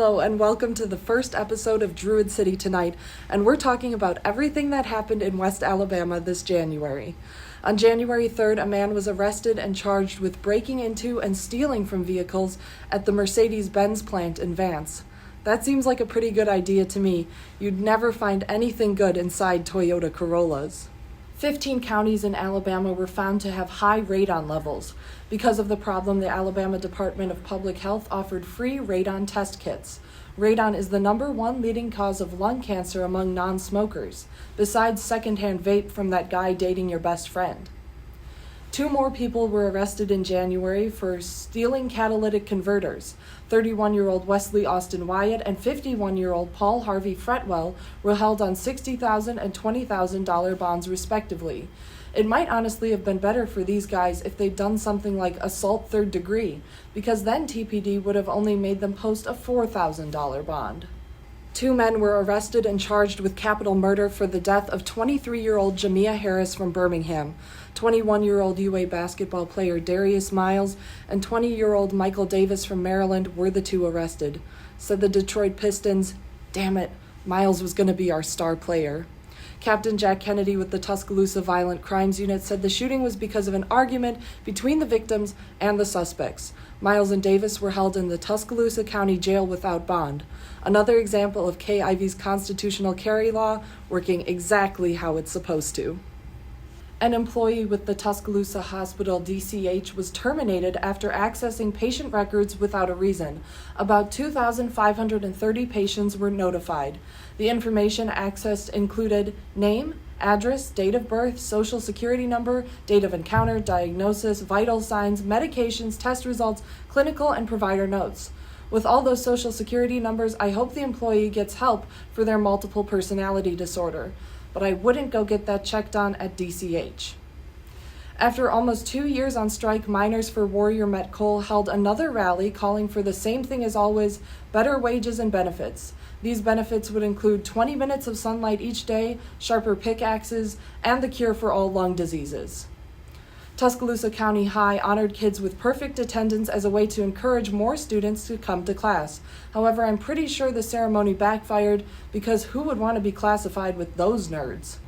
Hello and welcome to the first episode of Druid City Tonight, and we're talking about everything that happened in West Alabama this January. On January 3rd, a man was arrested and charged with breaking into and stealing from vehicles at the Mercedes-Benz plant in Vance. That seems like a pretty good idea to me. You'd never find anything good inside Toyota Corollas. 15 counties in Alabama were found to have high radon levels. Because of the problem, the Alabama Department of Public Health offered free radon test kits. Radon is the #1 leading cause of lung cancer among non-smokers, besides secondhand vape from that guy dating your best friend. 2 more people were arrested in January for stealing catalytic converters. 31-year-old Wesley Austin Wyatt and 51-year-old Paul Harvey Fretwell were held on $60,000 and $20,000 bonds respectively. It might honestly have been better for these guys if they'd done something like assault 3rd degree, because then TPD would have only made them post a $4,000 bond. 2 men were arrested and charged with capital murder for the death of 23-year-old Jamia Harris from Birmingham. 21-year-old UA basketball player Darius Miles and 20-year-old Michael Davis from Maryland were the 2 arrested. Said the Detroit Pistons, "Damn it, Miles was going to be our star player." Captain Jack Kennedy with the Tuscaloosa Violent Crimes Unit said the shooting was because of an argument between the victims and the suspects. Miles and Davis were held in the Tuscaloosa County Jail without bond. Another example of KIV's constitutional carry law working exactly how it's supposed to. An employee with the Tuscaloosa Hospital DCH was terminated after accessing patient records without a reason. About 2,530 patients were notified. The information accessed included name, address, date of birth, social security number, date of encounter, diagnosis, vital signs, medications, test results, clinical and provider notes. With all those social security numbers, I hope the employee gets help for their multiple personality disorder. But I wouldn't go get that checked on at DCH. After almost 2 years on strike, Miners for Warrior Met Coal held another rally calling for the same thing as always, better wages and benefits. These benefits would include 20 minutes of sunlight each day, sharper pickaxes, and the cure for all lung diseases. Tuscaloosa County High honored kids with perfect attendance as a way to encourage more students to come to class. However, I'm pretty sure the ceremony backfired because who would want to be classified with those nerds?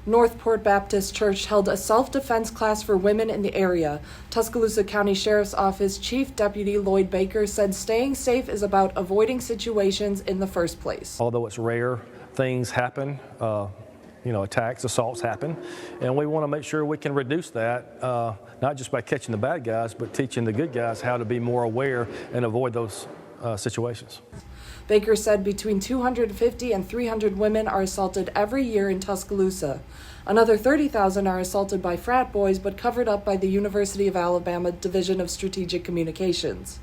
Northport Baptist Church held a self-defense class for women in the area. Tuscaloosa County Sheriff's Office Chief Deputy Lloyd Baker said staying safe is about avoiding situations in the first place. Although it's rare, things happen. Attacks, assaults happen, and we want to make sure we can reduce that, not just by catching the bad guys, but teaching the good guys how to be more aware and avoid those situations. Baker said between 250 and 300 women are assaulted every year in Tuscaloosa. Another 30,000 are assaulted by frat boys, but covered up by the University of Alabama Division of Strategic Communications.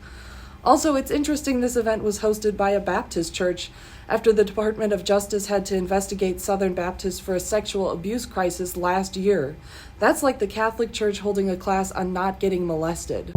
Also, it's interesting this event was hosted by a Baptist church after the Department of Justice had to investigate Southern Baptists for a sexual abuse crisis last year. That's like the Catholic Church holding a class on not getting molested.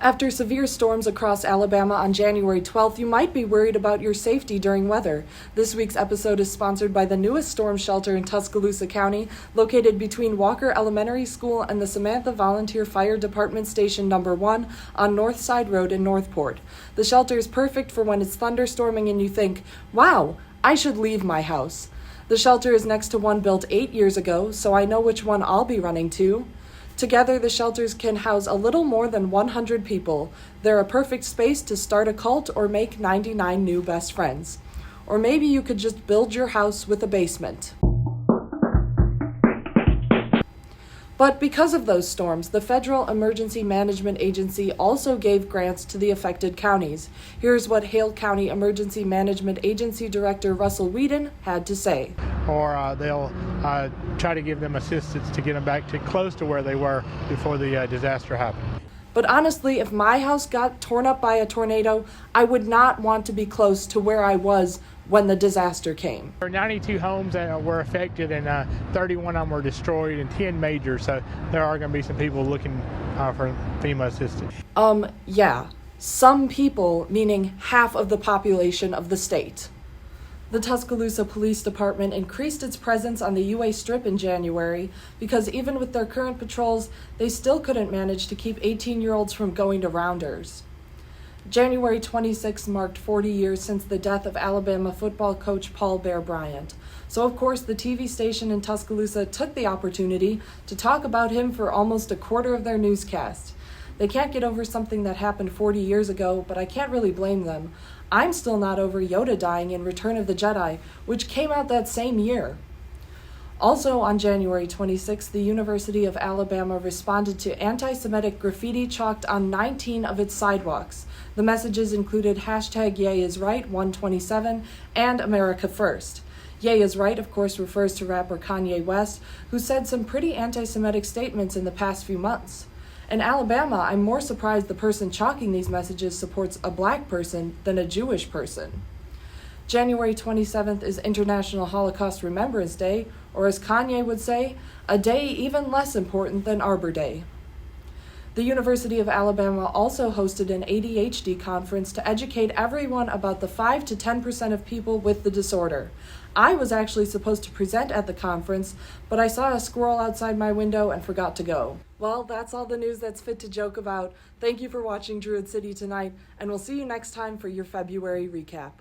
After severe storms across Alabama on January 12th, you might be worried about your safety during weather. This week's episode is sponsored by the newest storm shelter in Tuscaloosa County, located between Walker Elementary School and the Samantha Volunteer Fire Department Station No. 1 on Northside Road in Northport. The shelter is perfect for when it's thunderstorming and you think, wow, I should leave my house. The shelter is next to one built 8 years ago, so I know which one I'll be running to. Together, the shelters can house a little more than 100 people. They're a perfect space to start a cult or make 99 new best friends. Or maybe you could just build your house with a basement. But because of those storms, the Federal Emergency Management Agency also gave grants to the affected counties. Here's what Hale County Emergency Management Agency Director Russell Whedon had to say. Or they'll try to give them assistance to get them back to close to where they were before the disaster happened. But honestly, if my house got torn up by a tornado, I would not want to be close to where I was when the disaster came. 92 homes were affected and 31 of them were destroyed and 10 major, so there are going to be some people looking for FEMA assistance. Yeah. Some people, meaning half of the population of the state. The Tuscaloosa Police Department increased its presence on the UA Strip in January because even with their current patrols, they still couldn't manage to keep 18-year-olds from going to Rounders. January 26 marked 40 years since the death of Alabama football coach Paul Bear Bryant. So, of course, the TV station in Tuscaloosa took the opportunity to talk about him for almost a quarter of their newscast. They can't get over something that happened 40 years ago, but I can't really blame them. I'm still not over Yoda dying in Return of the Jedi, which came out that same year. Also on January 26, the University of Alabama responded to anti-Semitic graffiti chalked on 19 of its sidewalks. The messages included hashtag Ye is Right 127 and America First. Ye is Right, of course, refers to rapper Kanye West, who said some pretty anti-Semitic statements in the past few months. In Alabama, I'm more surprised the person chalking these messages supports a black person than a Jewish person. January 27th is International Holocaust Remembrance Day, or as Kanye would say, a day even less important than Arbor Day. The University of Alabama also hosted an ADHD conference to educate everyone about the 5 to 10% of people with the disorder. I was actually supposed to present at the conference, but I saw a squirrel outside my window and forgot to go. Well, that's all the news that's fit to joke about. Thank you for watching Druid City Tonight, and we'll see you next time for your February recap.